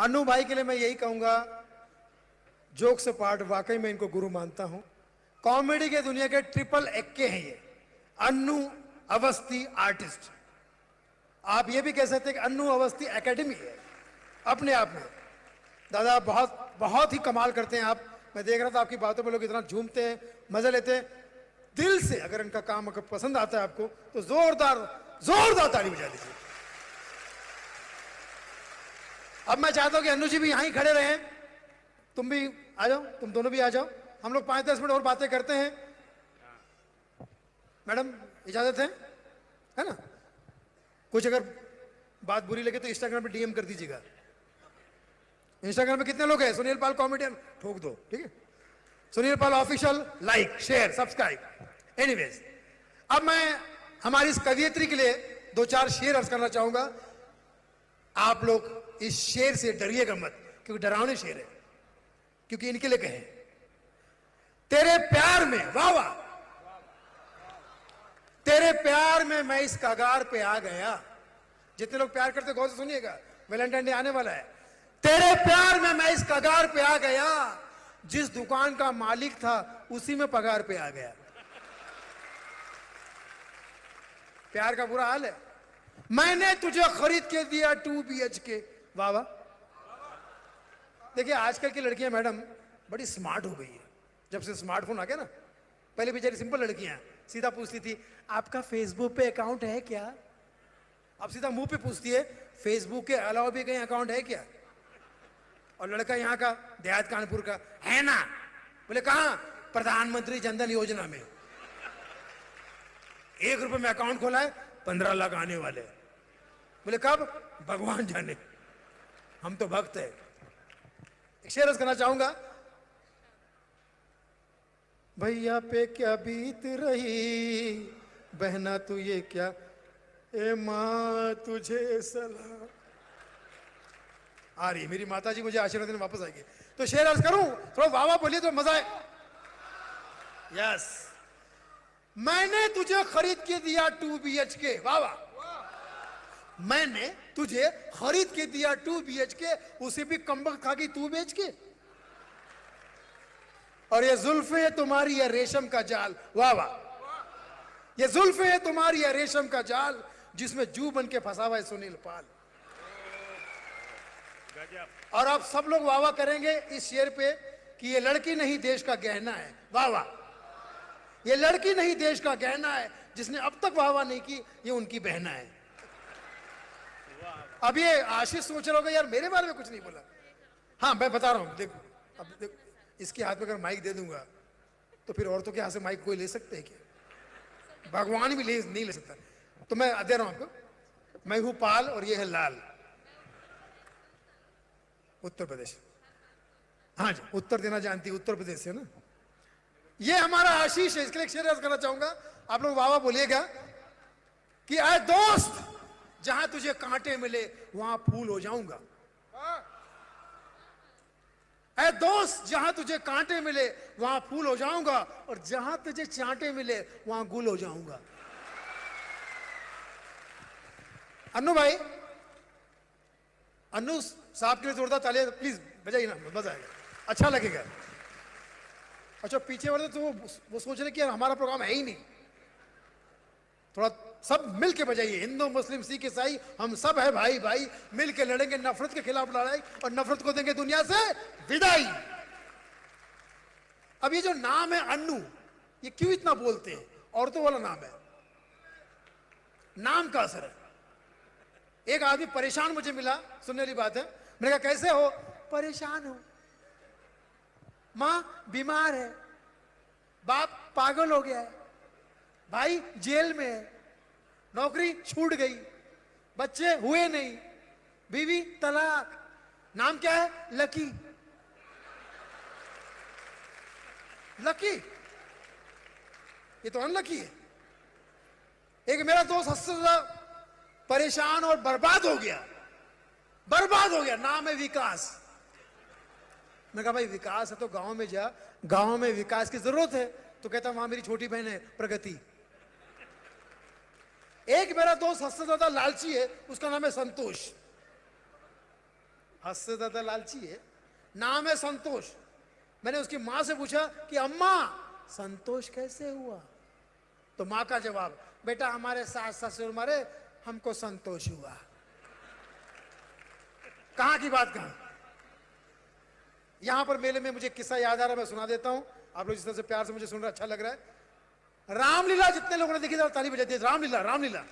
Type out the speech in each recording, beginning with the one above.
अन्नू भाई के लिए मैं यही कहूंगा, जोक से पार्ट वाकई में इनको गुरु मानता हूं। कॉमेडी के दुनिया के ट्रिपल एक्के हैं ये, अन्नू अवस्थी आर्टिस्ट। आप ये भी कह सकते हैं कि अन्नू अवस्थी एकेडमी है अपने आप में। दादा बहुत बहुत ही कमाल करते हैं आप। मैं देख रहा था आपकी बातों पे लोग इतना झूमते हैं, मजा लेते हैं दिल से। अगर इनका काम अगर पसंद आता है आपको तो जोरदार जोरदार ताली बजा दीजिए। अब मैं चाहता हूं कि अन्नू जी भी यहां ही खड़े रहें, तुम भी आ जाओ, तुम दोनों भी आ जाओ। हम लोग 5-10 मिनट और बातें करते हैं। मैडम इजाजत है ना? कुछ अगर बात बुरी लगे तो इंस्टाग्राम पे डीएम कर दीजिएगा। इंस्टाग्राम पे कितने लोग हैं? सुनील पाल कॉमेडियन ठोक दो, ठीक है? Sunil Pal official, like share subscribe. Anyways, अब मैं हमारी इस कवियत्री के लिए 2-4 शेर अर्ज करना चाहूंगा। आप लोग इस शेर से डरिएगा मत, क्योंकि डरावने शेर है, क्योंकि इनके लिए कहे। तेरे प्यार में, वाह वाह, तेरे प्यार में मैं इस कगार पे आ गया। जितने लोग प्यार करते गौर से सुनिएगा, वैलेंटाइन डे आने वाला है। तेरे प्यार में मैं इस कगार पे आ गया, जिस दुकान का मालिक था उसी में पगार पे आ गया। प्यार का बुरा हाल है। मैंने तुझे खरीद के दिया 2 BHK। वाह वाह। देखिए आजकल की लड़कियां मैडम बड़ी स्मार्ट हो गई है, जब से स्मार्टफोन आ गया ना। पहले बेचारी सिंपल लड़कियां सीधा पूछती थी आपका फेसबुक पे अकाउंट है क्या? अब सीधा मुंह पे पूछती है फेसबुक के अलावा भी कहीं अकाउंट है क्या? और लड़का यहाँ का देहात कानपुर का है ना, बोले कहां? प्रधानमंत्री जनधन योजना में 1 रुपए में अकाउंट खोला है, 15 लाख आने वाले। बोले कब? भगवान जाने, हम तो भक्त है। एक शेर करना चाहूंगा। भैया पे क्या बीत रही, बहना तू ये क्या, ए माँ तुझे सलाम। आ रही मेरी माता जी, मुझे आशीर्वाद देने वापस आएगी। तो शेर अर्ज करूं, थोड़ा वाह वाह बोलिए तो मजा आए। यस, मैंने तुझे खरीद के दिया 2 BHK। वाह वाह। मैंने तुझे खरीद के दिया 2 BHK, उसे भी कमबख्त खा गई 2 BHK। और ये जुल्फे है तुम्हारी या रेशम का जाल। वाह वाह। ये जुल्फे है तुम्हारी या रेशम का जाल, जिसमें जू बन के फंसा हुआ है सुनील पाल। और आप सब लोग वाह वाह करेंगे इस शेर पे कि ये लड़की नहीं देश का गहना है। वाह वाह। ये लड़की नहीं देश का गहना है, जिसने अब तक वाह वाह नहीं की, ये उनकी बहना है। अब ये आशीष सोच रहा होगा यार मेरे बारे में कुछ नहीं बोला। हाँ मैं बता रहा हूं, देखो अब देखो, इसके हाथ में अगर माइक दे दूंगा तो फिर औरतों के हाथ से माइक कोई ले सकते है क्या? भगवान भी नहीं ले सकता। तो मैं दे रहा हूं आपको। मैं हूं पाल और ये है लाल, उत्तर प्रदेश। हाँ जी, उत्तर देना जानती है, उत्तर प्रदेश से ना। ये हमारा आशीष है, इसके लिए शेर करना चाहूंगा। आप लोग वाह वाह बोलिएगा कि आए दोस्त, जहां तुझे कांटे मिले वहां फूल हो जाऊंगा। ऐ दोस्त, जहां तुझे कांटे मिले वहां फूल हो जाऊंगा, और जहां तुझे चांटे मिले वहां गुल हो जाऊंगा। अन्नू भाई, अन्नू साहब के लिए जोरदार तालियां प्लीज बजाइए ना, मजा आएगा, अच्छा लगेगा। अच्छा पीछे वाले तो वो सोच रहे कि यार हमारा प्रोग्राम है ही नहीं। थोड़ा सब मिल के बजाइए। हिंदू मुस्लिम सिख ईसाई हम सब है भाई भाई, मिल के लड़ेंगे नफरत के खिलाफ लड़ाई, और नफरत को देंगे दुनिया से विदाई। अब ये जो नाम है अन्नू, ये क्यों इतना बोलते हैं? औरतों वाला नाम है, नाम का असर है। एक आदमी परेशान मुझे मिला, सुनने वाली बात है। मैंने कहा कैसे हो? परेशान हूं, मां बीमार है, बाप पागल हो गया है, भाई जेल में है, नौकरी छूट गई, बच्चे हुए नहीं, बीवी तलाक, नाम क्या है? लकी। लकी, ये तो अनलकी है। एक मेरा दोस्त हंसता परेशान और बर्बाद हो गया, बर्बाद हो गया, नाम है विकास। मैं कहा भाई विकास है तो गांव में जा, गांव में विकास की जरूरत है। तो कहता वहां मेरी छोटी बहन है प्रगति। एक मेरा दोस्त हंसता ज्यादा लालची है, उसका नाम है संतोष। हद से ज्यादा लालची है। नाम है संतोष। मैंने उसकी मां से पूछा कि अम्मा संतोष कैसे हुआ? तो मां का जवाब, बेटा हमारे सास ससुर मरे, हमको संतोष हुआ। कहां की बात कहां? यहां पर मेले में मुझे किस्सा याद आ रहा है, मैं सुना देता हूं। आप लोग जिस तरह से प्यार से मुझे सुन रहे, अच्छा लग रहा है। रामलीला जितने लोगों ने देखी था ताली बजाती है। रामलीला, रामलीला।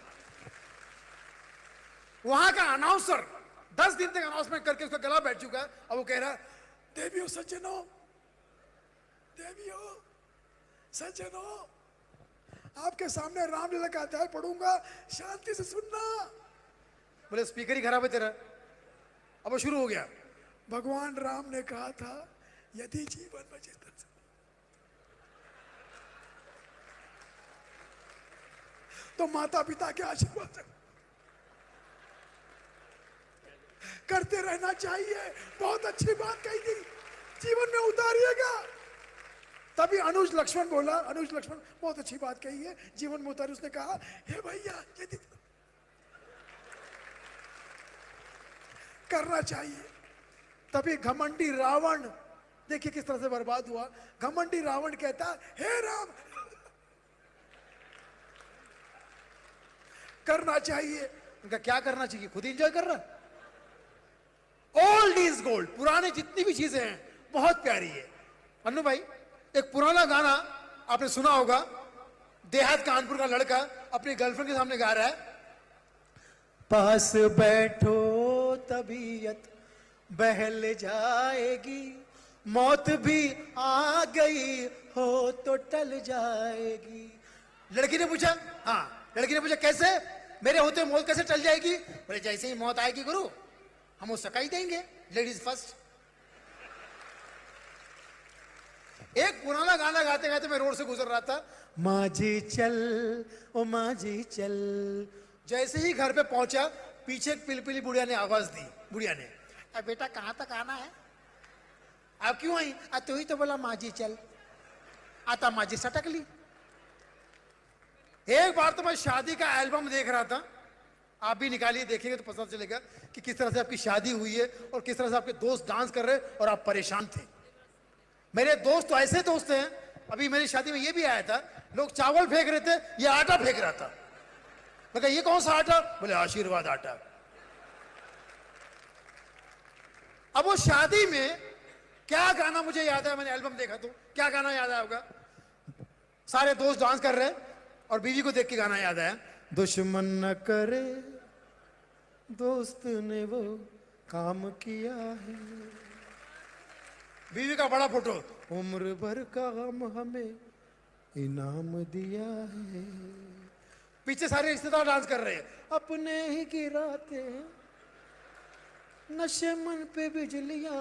वहां का अनाउंसर 10 दिन तक अनाउंसमेंट करके उसका गला बैठ चुका है। अब वो कह रहा है, देवियों सज्जनों, देवियों सज्जनों, आपके सामने रामलीला का अध्याय पढ़ूंगा, शांति से सुनना। बोले स्पीकर ही खराब है तेरा। अब वो शुरू हो गया। भगवान राम ने कहा था, यदि जीवन में जितना तो माता पिता के आशीर्वाद करते रहना चाहिए। बहुत अच्छी बात कही थी, जीवन में उतारिएगा। तभी अनुज लक्ष्मण बोला, अनुज लक्ष्मण बहुत अच्छी बात कही है, जीवन में उतारी। उसने कहा, हे भैया यदि करना चाहिए। तभी घमंडी रावण, देखिए किस तरह से बर्बाद हुआ। घमंडी रावण कहता, हे राम करना चाहिए। उनका क्या करना चाहिए? खुद एंजॉय कर रहा। ओल्ड इज गोल्ड, पुरानी जितनी भी चीजें हैं बहुत प्यारी है। अन्नू भाई, एक पुराना गाना आपने सुना होगा, देहात कानपुर का लड़का अपनी गर्लफ्रेंड के सामने गा रहा है, पास बैठो तबीयत बहल जाएगी, मौत भी आ गई हो तो टल जाएगी। लड़की ने पूछा, हाँ लड़की ने पूछा कैसे? मेरे होते मौत कैसे टल जाएगी? बोले जैसे ही मौत आएगी गुरु हम उस सकाई देंगे, लेडीज फर्स्ट। एक पुराना गाना गाते गाते मैं रोड से गुजर रहा था, माझी चल ओ माझी चल। जैसे ही घर पे पहुंचा, पीछे एक पिलपिली बुढ़िया ने आवाज दी। बुढ़िया ने, अब बेटा कहां तक आना है? आप क्यों आई? तू ही तो बोला माझी चल, आता माझी सटक ली। एक बार तो मैं शादी का एल्बम देख रहा था, आप भी निकालिए देखेंगे तो पता चलेगा कि किस तरह से आपकी शादी हुई है और किस तरह से आपके दोस्त डांस कर रहे और आप परेशान थे। मेरे दोस्त तो ऐसे दोस्त हैं, अभी मेरी शादी में ये भी आया था, लोग चावल फेंक रहे थे, ये आटा फेंक रहा था। मैं कहा ये कौन सा आटा? बोले आशीर्वाद आटा। अब वो शादी में क्या गाना मुझे याद है, मैंने एल्बम देखा तो क्या गाना याद आया होगा? सारे दोस्त डांस कर रहे हैं और बीवी को देख के गाना याद आया, दुश्मन न करे दोस्त ने वो काम किया है। बीवी का बड़ा फोटो, उम्र भर का गम हमें इनाम दिया है। पीछे सारे रिश्तेदार डांस कर रहे हैं, अपने ही गिराते हैं नशे मन पे बिजलियां।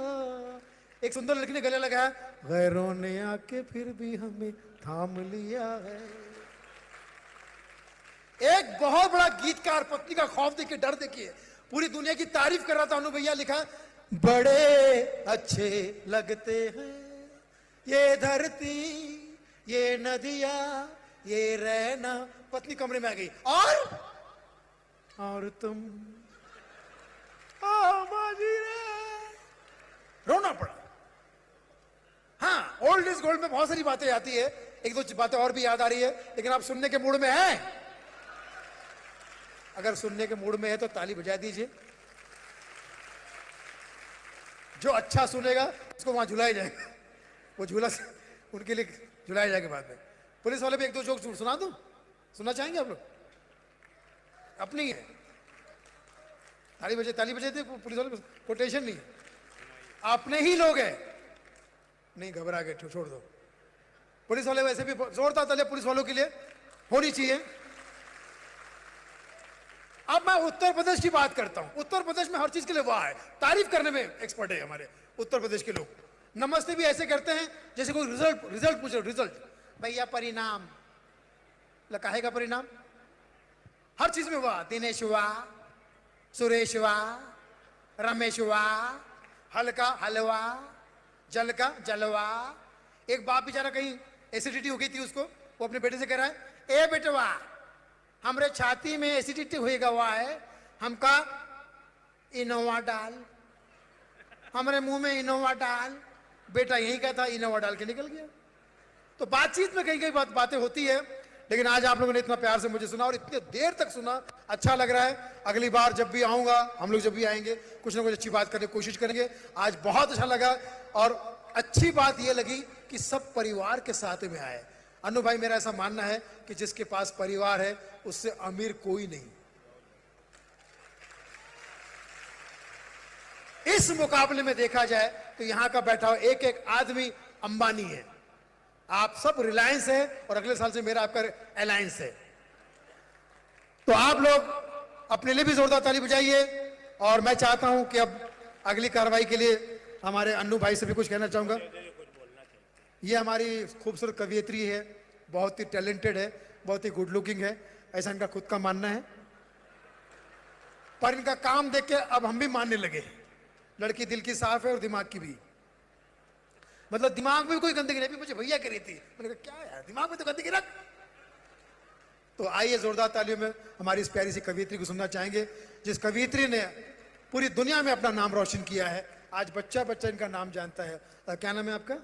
एक सुंदर लड़की ने गले लगाया, गैरों ने आके फिर भी हमें थाम लिया है। एक बहुत बड़ा गीतकार पत्नी का खौफ देखिए, डर देखिए, पूरी दुनिया की तारीफ कर रहा था। अनु भैया लिखा, बड़े अच्छे लगते हैं ये धरती, ये नदियां, ये रहना। पत्नी कमरे में आ गई, और तुम रोना पड़ा। हाँ, ओल्ड इज गोल्ड में बहुत सारी बातें आती है, एक दो बातें और भी याद आ रही है, लेकिन आप सुनने के मूड में हैं? अगर सुनने के मूड में है तो ताली बजा दीजिए। जो अच्छा सुनेगा उसको वहां झुलाया जाएगा, वो झूला उनके लिए झुलाया जाएगा बाद में। पुलिस वाले भी एक दो जोक सुना दूं? सुनना चाहेंगे आप लोग? अपनी है, ताली बजे थे पुलिस वाले, कोटेशन नहीं है, अपने ही लोग हैं। नहीं घबरा गए, छोड़ दो। पुलिस वाले वैसे भी जोरदार ताली पुलिस वालों के लिए होनी चाहिए। अब मैं उत्तर प्रदेश की बात करता हूं। उत्तर प्रदेश में हर चीज के लिए वाह है, तारीफ करने में एक्सपर्ट है हमारे उत्तर प्रदेश के लोग। नमस्ते भी ऐसे करते हैं जैसे कोई रिजल्ट पूछ रहे, रिजल्ट भैया परिणाम, काहे का परिणाम? हर चीज में वाह। दिनेश वाह, सुरेश वाह, रमेश वाह, हल्का हलवा, जल का जलवा। एक बाप बेचारा कहीं एसिडिटी हो गई थी उसको, वो अपने बेटे से कह रहा है, ए बेटवा हमरे छाती में एसिडिटी हुई गवा है, हमका इनोवा डाल। हमारे मुंह में इनोवा डाल, बेटा यही कहता, इनोवा डाल के निकल गया। तो बातचीत में कई कई बातें होती है, लेकिन आज आप लोगों ने इतना प्यार से मुझे सुना और इतने देर तक सुना, अच्छा लग रहा है। अगली बार जब भी आऊंगा, हम लोग जब भी आएंगे, कुछ ना कुछ अच्छी बात करने की कोशिश करेंगे। आज बहुत अच्छा लगा और अच्छी बात यह लगी कि सब परिवार के साथ में आए। अनु भाई, मेरा ऐसा मानना है कि जिसके पास परिवार है उससे अमीर कोई नहीं। इस मुकाबले में देखा जाए तो यहां का बैठा हुआ एक एक आदमी अंबानी है। आप सब रिलायंस है और अगले साल से मेरा आपका अलायंस है। तो आप लोग अपने लिए भी जोरदार ताली बजाइए। और मैं चाहता हूं कि अब अगली कार्रवाई के लिए हमारे अन्नू भाई से भी कुछ कहना चाहूंगा। ये हमारी खूबसूरत कवियत्री है, बहुत ही टैलेंटेड है, बहुत ही गुड लुकिंग है, ऐसा इनका खुद का मानना है। पर इनका काम देख के अब हम भी मानने लगे। लड़की दिल की साफ है और दिमाग की भी, मतलब दिमाग में कोई गंदगी नहीं। मुझे भैया कह रही थी, मैंने कहा क्या यार, दिमाग में तो गंदगी रख। तो आइए जोरदार तालियों में हमारी इस प्यारी सी कवियत्री को सुनना चाहेंगे, जिस कवियत्री ने पूरी दुनिया में अपना नाम रोशन किया है। आज बच्चा बच्चा इनका नाम जानता है। क्या नाम है आपका?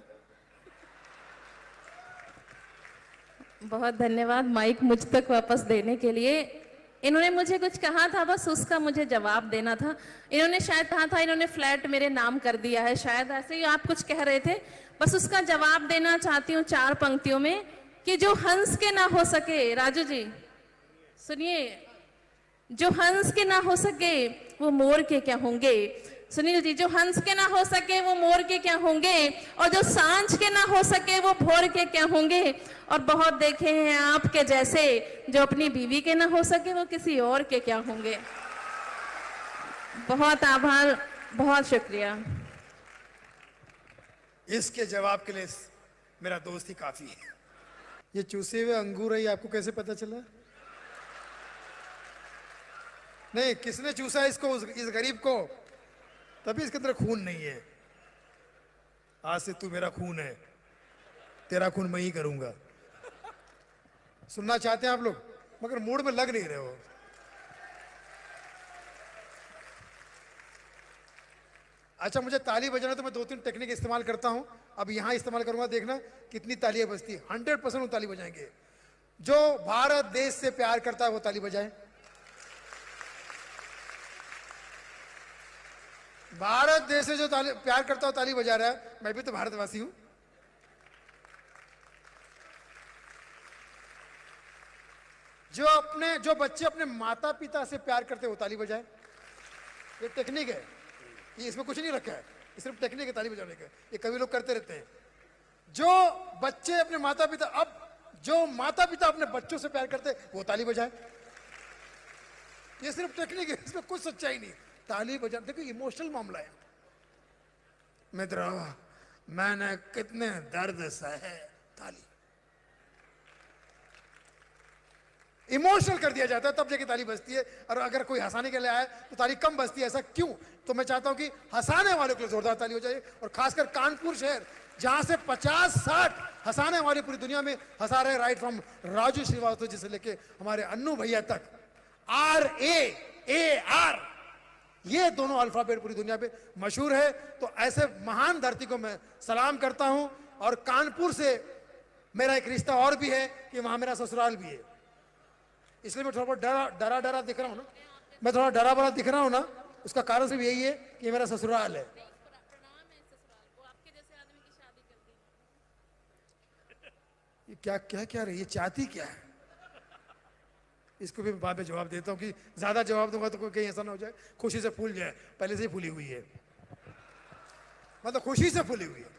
बहुत धन्यवाद माइक मुझ तक वापस देने के लिए। इन्होंने मुझे कुछ कहा था, बस उसका मुझे जवाब देना था। इन्होंने शायद कहा था इन्होंने फ्लैट मेरे नाम कर दिया है, शायद ऐसे ही आप कुछ कह रहे थे। बस उसका जवाब देना चाहती हूँ 4 पंक्तियों में कि जो हंस के ना हो सके, राजू जी सुनिए, जो हंस के ना हो सके वो मोर के क्या होंगे। सुनील जी, जो हंस के ना हो सके वो मोर के क्या होंगे, और जो सांझ के ना हो सके वो भोर के क्या होंगे। और बहुत देखे हैं आपके जैसे, जो अपनी बीवी के ना हो सके वो किसी और के क्या होंगे। बहुत आभार, बहुत शुक्रिया। इसके जवाब के लिए मेरा दोस्त ही काफी है। ये चूसे हुए अंगूर है, ये आपको कैसे पता चला? नहीं, किसने चूसा इसको, इस गरीब को? तभी इसके अंदर खून नहीं है। आज से तू मेरा खून है, तेरा खून मैं ही करूंगा। सुनना चाहते हैं आप लोग, मगर मूड में लग नहीं रहे हो। अच्छा, मुझे ताली बजाना तो मैं 2-3 टेक्निक इस्तेमाल करता हूं। अब यहां इस्तेमाल करूंगा, देखना कितनी तालियां बजती। 100% ताली बजाएंगे। जो भारत देश से प्यार करता है वो ताली बजाए। भारत देश से जो प्यार करता हो ताली बजा रहा है। मैं भी तो भारतवासी हूं। जो बच्चे अपने माता पिता से प्यार करते हो ताली बजाए। ये टेक्निक है, ये इसमें कुछ नहीं रखा है, ये सिर्फ टेक्निक है ताली बजाने का। ये कभी लोग करते रहते हैं। जो बच्चे अपने माता पिता, अब जो माता पिता अपने बच्चों से प्यार करते वो ताली बजाए। ये सिर्फ टेक्निक है, इसमें कुछ सच्चाई नहीं। ताली बजाने, देखो इमोशनल मामला है। मित्रों, मैंने कितने दर्द सहे, ताली इमोशनल कर दिया जाता है तब जाके ताली बजती है। और अगर कोई हंसाने के लिए आए तो ताली कम बजती है। ऐसा क्यों? तो मैं चाहता हूं कि हंसाने वालों के लिए जोरदार ताली हो जाए। और खासकर कानपुर शहर, जहां से 50-60 हंसाने वाले पूरी दुनिया में हंसा रहे, राइट फ्रॉम राजू श्रीवास्तव जी से लेके हमारे अन्नू भैया तक। RAAR, ये दोनों अल्फाबेट पूरी दुनिया पे मशहूर है। तो ऐसे महान धरती को मैं सलाम करता हूं। और कानपुर से मेरा एक रिश्ता और भी है कि वहां मेरा ससुराल भी है, इसलिए मैं थोड़ा डरा दिख रहा हूं ना। मैं थोड़ा डरा बड़ा दिख रहा हूं ना, उसका कारण सिर्फ यही है कि मेरा ससुराल है। ये क्या रही, ये चाहती क्या है? इसको भी बाद में जवाब देता हूं कि ज्यादा जवाब दूंगा तो कोई कहीं ऐसा ना हो जाए खुशी से फूल जाए। पहले से ही फूली हुई है, मतलब खुशी से फूली हुई है।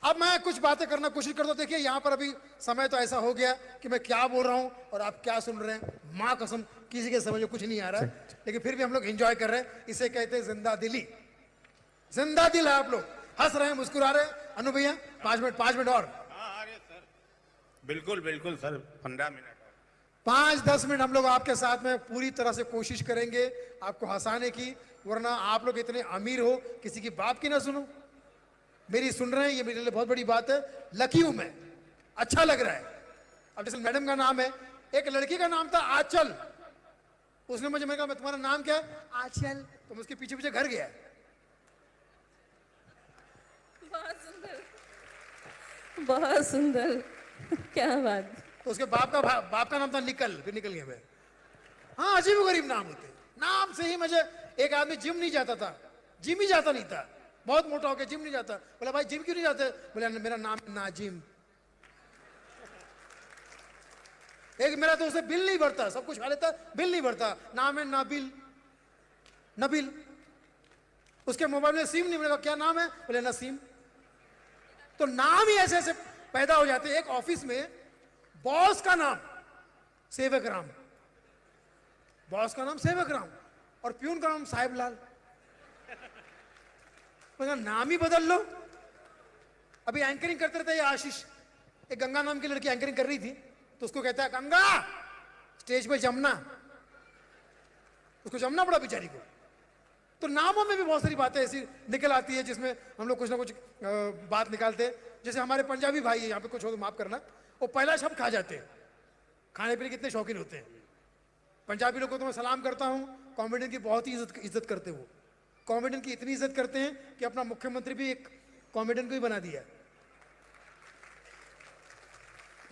अब मैं कुछ बातें करना कोशिश करता हूं। देखिए, यहां पर अभी समय तो ऐसा हो गया कि मैं क्या बोल रहा हूं और आप क्या सुन रहे हैं, मां कसम किसी के समझ में कुछ नहीं आ रहा है। लेकिन फिर भी हम लोग एंजॉय कर रहे हैं। इसे कहते हैं जिंदा दिली। जिंदा दिल है, आप लोग हंस रहे हैं, मुस्कुरा रहे हैं। अनु भैया 5 मिनट और। बिल्कुल बिल्कुल सर, 15 मिनट, 5-10 मिनट हम लोग आपके साथ में पूरी तरह से कोशिश करेंगे आपको हंसाने की। वरना आप लोग इतने अमीर हो, किसी की बाप की ना सुनो, मेरी सुन रहे हैं, ये मेरे लिए बहुत बड़ी बात है। लकी हूं मैं, अच्छा लग रहा है। अब जैसे मैडम का नाम है, एक लड़की का नाम था आंचल। उसने मुझे, मैं कहा तुम्हारा नाम क्या है? आंचल। तो मैं उसके पीछे पीछे घर गया। बहुत सुंदर। क्या बात। तो उसके बाप का नाम था निकल, फिर निकल गया मैं। हाँ, अजीब गरीब नाम होते, नाम से ही मुझे। एक आदमी जिम नहीं जाता था, जिम ही जाता नहीं था, बहुत मोटा होकर जिम नहीं जाता। बोला भाई जिम क्यों नहीं जाते? बोला मेरा नाम नाजिम। एक मेरा तो उसे बिल नहीं भरता, सब कुछ खा लेता, बिल नहीं भरता, नाम है नाबिल, नबील। उसके मोबाइल में सिम नहीं मिलेगा, क्या नाम है? बोले नसीम। तो नाम ही ऐसे ऐसे पैदा हो जाते हैं। एक ऑफिस में बॉस का नाम सेवक राम, बॉस का नाम सेवक राम, और प्यून का नाम साहिब लाल। नाम ही बदल लो। अभी एंकरिंग करते रहते हैं आशीष, एक गंगा नाम की लड़की एंकरिंग कर रही थी, तो उसको कहता है गंगा स्टेज पे जमना, उसको जमना पड़ा बेचारी को। तो नामों में भी बहुत सारी बातें ऐसी निकल आती है जिसमें हम लोग कुछ ना कुछ बात निकालते हैं। जैसे हमारे पंजाबी भाई है यहाँ पे, कुछ हो तो माफ करना, वो पहला शब्द खा जाते हैं। खाने पीने कितने शौकीन होते हैं पंजाबी लोग को। तो मैं सलाम करता हूँ, कॉमेडियन की बहुत ही इज्जत करते हैं वो। कॉमेडियन की इतनी इज्जत करते हैं कि अपना मुख्यमंत्री भी एक कॉमेडियन को ही बना दिया।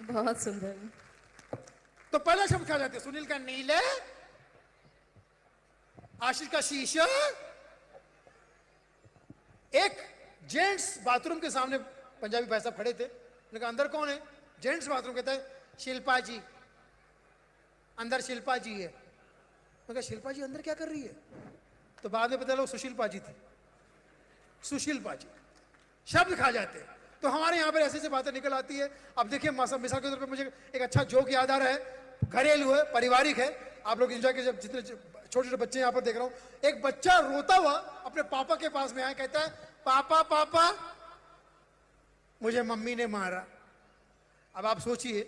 बहुत सुंदर। तो पहला शब्द खा जाते हैं। सुनील का नीले, आशीष का शीशा। एक जेंट्स बाथरूम के सामने पंजाबी भाई साहब खड़े थे, मैंने कहा अंदर कौन है? Gents bathroom. कहता है शिल्पा जी, अंदर शिल्पा जी है। मैं कहा शिल्पा जी अंदर क्या कर रही है? तो बाद में पता लगा सुशीलपा जी थी, सुशीलपा जी। शब्द खा जाते हैं। तो हमारे यहाँ पर ऐसी ऐसी बातें निकल आती है। अब देखिए मिसाल के तौर पे मुझे एक अच्छा जोक याद आ रहा है, घरेलू है, पारिवारिक है, आप लोग एंजॉय कीजिए। जितने छोटे छोटे बच्चे यहाँ पर देख रहा हूँ, एक बच्चा रोता हुआ अपने पापा के पास में आया, कहता है पापा पापा मुझे मम्मी ने मारा। अब आप सोचिए,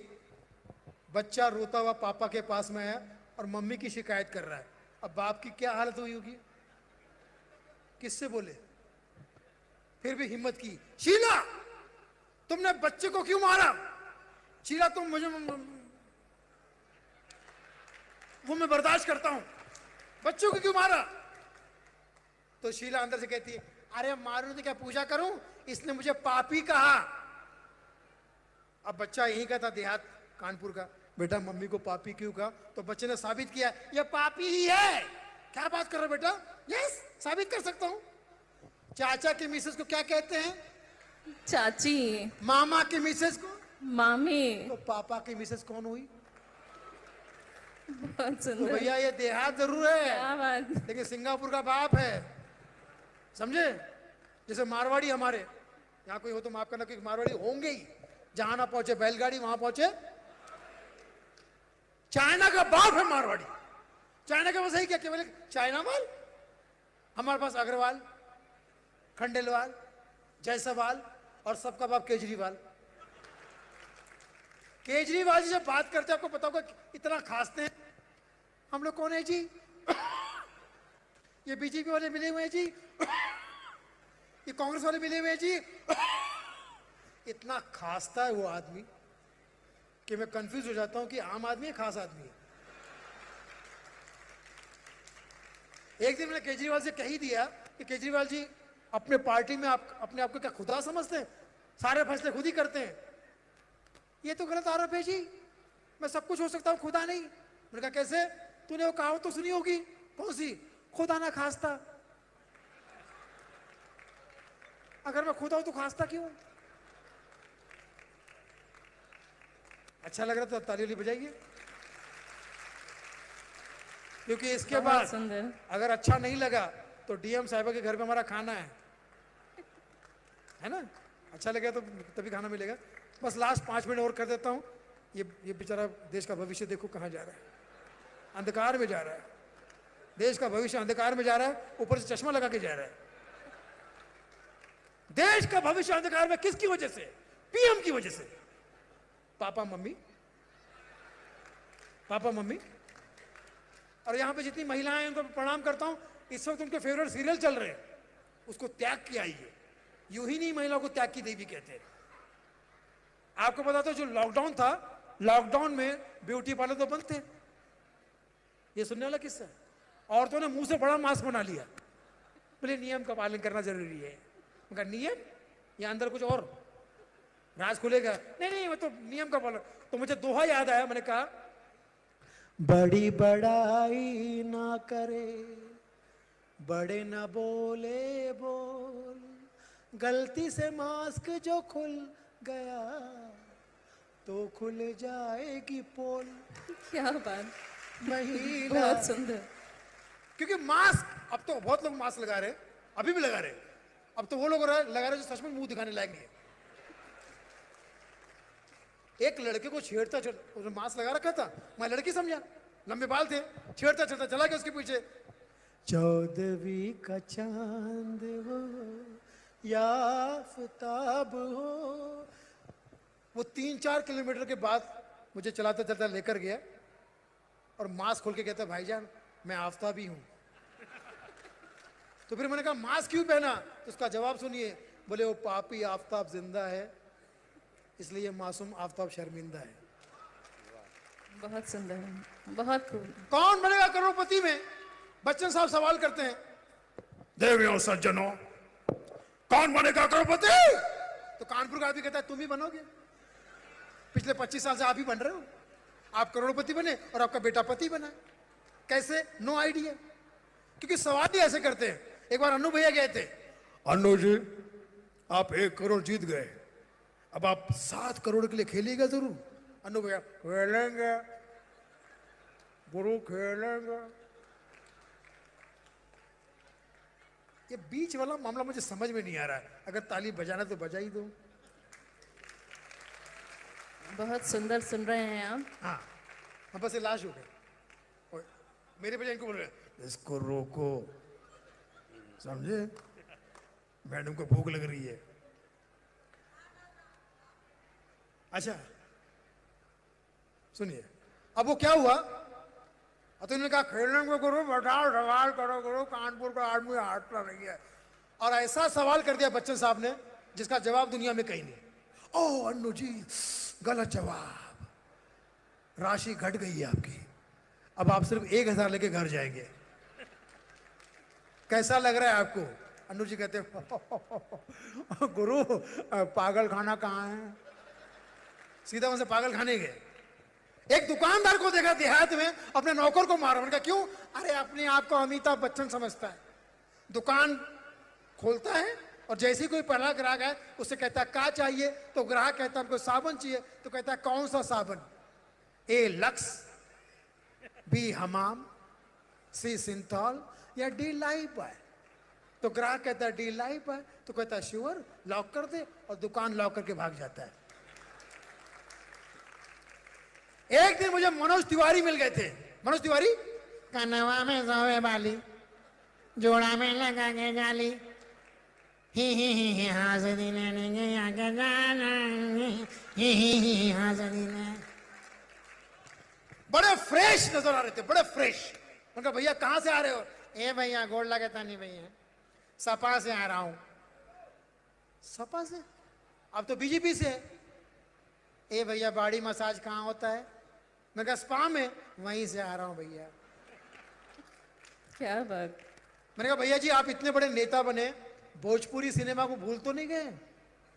बच्चा रोता हुआ पापा के पास में आया और मम्मी की शिकायत कर रहा है। अब बाप की क्या हालत हुई होगी? किससे बोले? फिर भी हिम्मत की, शीला तुमने बच्चे को क्यों मारा? शीला तुम मुझे, वो मैं बर्दाश्त करता हूं, बच्चों को क्यों मारा? तो शीला अंदर से कहती है अरे मारू तो क्या पूजा करूं, इसने मुझे पापी कहा। अब बच्चा यही का था, देहात कानपुर का, बेटा मम्मी को पापी क्यों कहा? तो बच्चे ने साबित किया ये पापी ही है। क्या बात कर रहे बेटा? यस, साबित कर सकता हूं। चाचा की मिसेस को क्या कहते हैं? चाची। मामा की मिसेस को मामी। तो पापा की मिसेस कौन हुई? बहुत तो सुंदर। भैया ये देहात जरूर है, क्या बात। लेकिन सिंगापुर का बाप है, समझे? जैसे मारवाड़ी हमारे यहाँ कोई हो तो माफ करना, क्योंकि मारवाड़ी होंगे ही, जहां ना पहुंचे बैलगाड़ी वहां पहुंचे। चाइना का बाप है मारवाड़ी। चाइना का बस यही क्या केवल चाइना माल। हमारे पास अग्रवाल, खंडेलवाल, जायसवाल और सबका बाप केजरीवाल। केजरीवाल जी जब बात करते हैं आपको पता होगा इतना खासते हैं। हम लोग कौन है जी? ये बीजेपी वाले मिले हुए हैं जी, ये कांग्रेस वाले मिले हुए हैं जी। इतना खासता है वो आदमी कि मैं कंफ्यूज हो जाता हूं कि आम आदमी है खास आदमी है। एक दिन मैंने केजरीवाल से कह ही दिया कि केजरीवाल जी अपने पार्टी में आप अपने आप को क्या खुदा समझते हैं? सारे फैसले खुद ही करते हैं। ये तो गलत आरोप है जी, मैं सब कुछ हो सकता हूं, खुदा नहीं। मैंने कहा कैसे? तूने वो कहावत तो सुनी होगी, कौन सी? खुदा ना खास्ता। अगर मैं खुदा हूं तो खास्ता क्यों? अच्छा लग रहा था, ताली वाली बजाइए। क्योंकि इसके बाद सुंदर। अगर अच्छा नहीं लगा तो डीएम साहिबा के घर पे हमारा खाना है ना? अच्छा लगा तो तभी खाना मिलेगा। बस लास्ट 5 मिनट और कर देता हूं। ये बेचारा देश का भविष्य देखो कहां जा रहा है, अंधकार में जा रहा है। देश का भविष्य अंधकार में जा रहा है, ऊपर से चश्मा लगा के जा रहा है। देश का भविष्य अंधकार में किसकी वजह से? पीएम की वजह से। Papa mummy, papa mummy. और यहां पे जितनी महिलाएं हैं उनको प्रणाम करता हूं। इस वक्त उनके फेवरेट सीरियल चल रहे हैं, उसको त्याग किया ही है। यूं ही नहीं महिलाओं को त्याग की देवी कहते हैं। आपको पता था जो लॉकडाउन था, लॉकडाउन में ब्यूटी पार्लर तो बंद थे। ये सुनने वाला किस्सा। औरतों ने मुंह से बड़ा मास्क बना लिया, बोले नियम का पालन करना जरूरी है। उनका नियम या अंदर कुछ और? राज खुलेगा, नहीं नहीं मैं तो नियम का बोला। तो मुझे दोहा याद आया, मैंने कहा बड़ी बड़ाई ना करे, बड़े न बोले बोल, गलती से मास्क जो खुल गया तो खुल जाएगी पोल। क्या बात, महिला, बहुत सुंदर। क्योंकि मास्क, अब तो बहुत लोग मास्क लगा रहे हैं, अभी भी लगा रहे हैं। अब तो वो लोग लगा रहे जो सच में मुंह दिखाने लायक नहीं है। एक लड़के को छेड़ता उसने मास्क लगा रखा था, मैं लड़की समझा, लंबे बाल थे, छेड़ता छेड़ता चला गया उसके पीछे। 14वीं का चांद हो या आफताब हो, वो 3-4 किलोमीटर के बाद मुझे चलाता चलता लेकर गया और मास्क खोल के कहता भाईजान मैं आफताब ही हूं। तो फिर मैंने कहा मास्क क्यों पहना, तो उसका जवाब सुनिए, बोले वो पापी आफताब जिंदा है इसलिए मासूम आफताब शर्मिंदा है। बहुत सुंदर, बहुत खूब। कौन बनेगा करोड़पति में, बच्चन साहब सवाल करते हैं, देवियों सज्जनों कौन बनेगा करोड़पति, तो कानपुर का आदमी कहता है तुम ही बनोगे, पिछले 25 साल से आप ही बन रहे हो, आप करोड़पति बने और आपका बेटा पति बना। कैसे, नो आइडिया, क्योंकि सवाल ही ऐसे करते हैं। एक बार अन्नू भैया गए थे, अन्नू जी आप 1 करोड़ जीत गए, अब आप 7 करोड़ के लिए खेलिएगा जरूर। अन्नू भैया खेलेंगे गुरु खेलेंगे। ये बीच वाला मामला मुझे समझ में नहीं आ रहा है, अगर ताली बजाना तो बजा ही दो। बहुत सुंदर सुन रहे हैं आप। हाँ, हम बस लाश हो गए, और मेरे बजाय इनको बोल रहे इसको रोको, समझे, मैडम को भूख लग रही है। अच्छा सुनिए, अब वो क्या हुआ, तो इन्होंने कहा खेलने को करो, बैठाओ सवाल करो करो, कानपुर का आदमी हारता नहीं है। और ऐसा सवाल कर दिया बच्चन साहब ने जिसका जवाब दुनिया में कहीं नहीं। ओह अन्नू जी गलत जवाब, राशि घट गई है आपकी, अब आप सिर्फ 1000 लेके घर जाएंगे। कैसा लग रहा है आपको? अन्नू जी कहते हैं गुरु पागल खाना कहाँ है, सीधा वहां से पागल खाने गए। एक दुकानदार को देखा देहात में अपने नौकर को मारा, उनका क्यों, अरे अपने आप को अमिताभ बच्चन समझता है, दुकान खोलता है और जैसे ही कोई पहला ग्राहक है उससे कहता है क्या चाहिए, तो ग्राहक कहता है हमको साबुन चाहिए, तो कहता है कौन सा साबुन, ए लक्स, बी हमाम, सी सिंथॉल या डी लाइफ है। तो ग्राहक कहता है डी लाइफ है, तो कहता है श्योर लॉक कर दे, और दुकान लॉक करके भाग जाता है। एक दिन मुझे मनोज तिवारी मिल गए थे। मनोज तिवारी, कनवा में सोए वाली, जोड़ा में लगा के जाली, ही हाजरी लेने आगे जाना, ही हाजरी ले। बड़े फ्रेश नजर आ रहे थे, बड़े फ्रेश। उनका भैया कहाँ से आ रहे हो, ए भैया गोड़ लगता नहीं भैया, सपा से आ रहा हूं। सपा से, अब तो बीजेपी से है। ए भैया बॉडी मसाज कहाँ होता है, मैं कहा स्पा में, वहीं से आ रहा हूं भैया। क्या बात। मैंने कहा भैया जी आप इतने बड़े नेता बने, भोजपुरी सिनेमा को भूल तो नहीं गए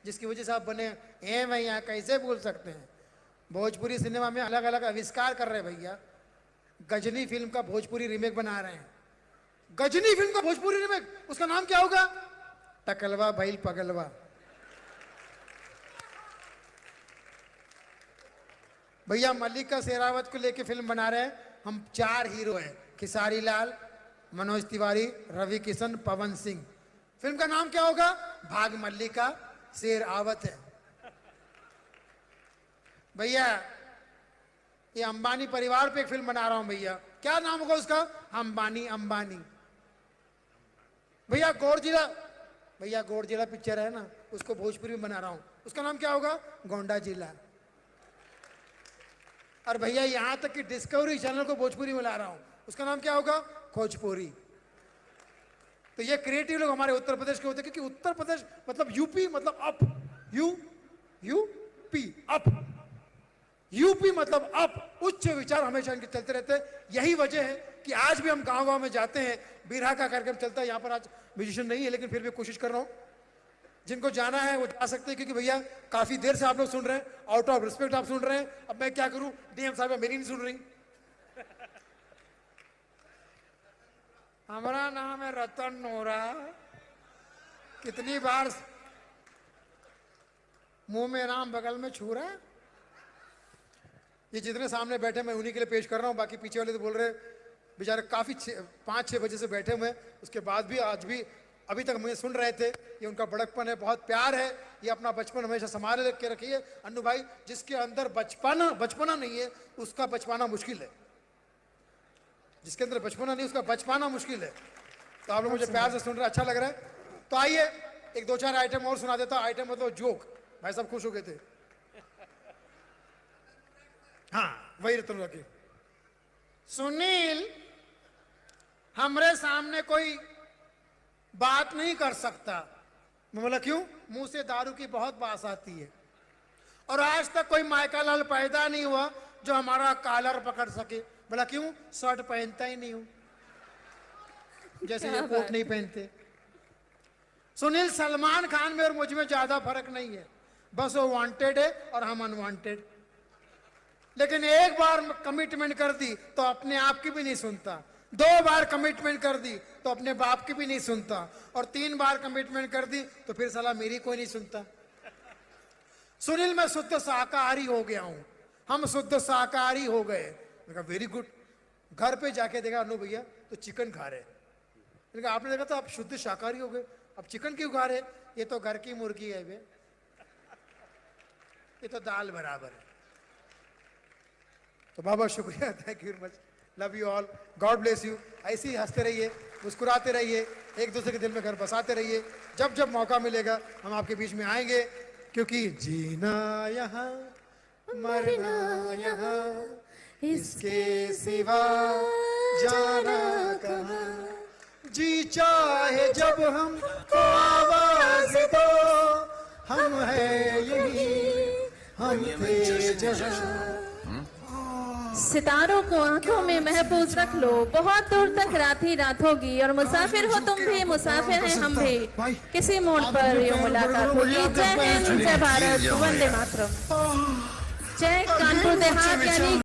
जिसकी वजह से आप बने? ए भैया कैसे भूल सकते हैं, भोजपुरी सिनेमा में अलग अलग आविष्कार कर रहे हैं भैया। गजनी फिल्म का भोजपुरी रीमेक बना रहे हैं, गजनी फिल्म का भोजपुरी रीमेक, उसका नाम क्या होगा, टकलवा भैल पगलवा। भैया मल्लिका शेरावत को लेके फिल्म बना रहे हैं, हम 4 हीरो हैं, खेसारी लाल, मनोज तिवारी, रवि किशन, पवन सिंह। फिल्म का नाम क्या होगा, भाग मल्लिका शेर आवत है। भैया ये अंबानी परिवार पे एक फिल्म बना रहा हूं भैया, क्या नाम होगा उसका, अंबानी अंबानी। भैया गोडजिला, भैया गोडजिला पिक्चर है ना, उसको भोजपुरी में बना रहा हूं, उसका नाम क्या होगा, गोंडा जिला। और भैया यहां तक कि डिस्कवरी चैनल को भोजपुरी में ला रहा हूं, उसका नाम क्या होगा, खोजपुरी। तो ये क्रिएटिव लोग हमारे उत्तर प्रदेश के होते हैं, क्योंकि उत्तर प्रदेश मतलब यूपी मतलब अप, यूपी अप, यूपी मतलब अप, उच्च विचार हमेशा इनके चलते रहते हैं। यही वजह है कि आज भी हम गांव गांव में जाते हैं, बिरहा का कार्यक्रम चलता है। यहाँ पर आज म्यूजिशियन नहीं है लेकिन फिर भी कोशिश कर रहा हूं। जिनको जाना है वो जा सकते हैं, क्योंकि भैया काफी देर से आप लोग सुन रहे हैं, आउट ऑफ रिस्पेक्ट आप सुन रहे हैं। अब मैं क्या करूं, डीएम साहब मेरी नहीं सुन रही। हमारा नाम है रतन नोरा, कितनी बार मुंह में राम बगल में छू रहा है। ये जितने सामने बैठे मैं उन्हीं के लिए पेश कर रहा हूं, बाकी पीछे वाले तो बोल रहे बेचारे काफी 5-6 बजे से बैठे हुए हैं, उसके बाद भी आज भी अभी तक मुझे सुन रहे थे। ये उनका बड़कपन है, बहुत प्यार है। ये अपना बचपन हमेशा संभाल के रखिए। अन्नू भाई, जिसके अंदर बचपना नहीं है उसका बचपाना मुश्किल है। जिसके अंदर बचपना नहीं उसका बचपाना मुश्किल है। तो आप लोग मुझे प्यार से सुन रहे, अच्छा लग रहा है। तो आइए एक 2-4 आइटम और सुना देता। आइटम मतलब जोक, भाई सब खुश हो गए थे। हाँ वही रतन रखी। सुनील, हमरे सामने कोई बात नहीं कर सकता। मैं बोला क्यों? मुंह से दारू की बहुत बात आती है, और आज तक कोई माइका लाल पैदा नहीं हुआ जो हमारा कॉलर पकड़ सके। बोला क्यों? शर्ट पहनता ही नहीं हूं, जैसे ये कोट नहीं पहनते। सुनील, सलमान खान में और मुझ में ज्यादा फर्क नहीं है, बस वो वांटेड है और हम अनवांटेड। लेकिन एक बार कमिटमेंट कर दी तो अपने आप की भी नहीं सुनता, 2 बार कमिटमेंट कर दी तो अपने बाप की भी नहीं सुनता, और 3 बार कमिटमेंट कर दी तो फिर साला मेरी कोई नहीं सुनता। सुनील, मैं शुद्ध शाकाहारी हो गया हूं, हम शुद्ध शाकाहारी हो गए। मैंने कहा वेरी गुड। घर पे जाके देखा, अनु भैया तो चिकन खा रहे। मैंने कहा आपने देखा तो आप शुद्ध शाकाहारी हो गए, अब चिकन क्यों खा रहे? ये तो घर की मुर्गी है बे, ये तो दाल बराबर है। तो बाबा शुक्रिया, thank you very much, love you all, God bless you. ऐसे ही हंसते रहिए, मुस्कुराते रहिए, एक दूसरे के दिल में घर बसाते रहिए। जब जब मौका मिलेगा हम आपके बीच में आएंगे, क्योंकि जीना यहाँ मरना यहाँ, इसके सिवा जाना कहाँ। जी चाहे जब हमको आवाज दो, हम है यही, हम थे जहाँ। सितारों को आंखों में महफूज रख लो, बहुत दूर तक रात ही रात होगी, और मुसाफिर हो तुम भी, मुसाफिर हैं हम भी, किसी मोड़ पर ये मुलाकात होगी। जय हिंद, जय भारत, वंदे मातरम। जय कानपुर देहात यानी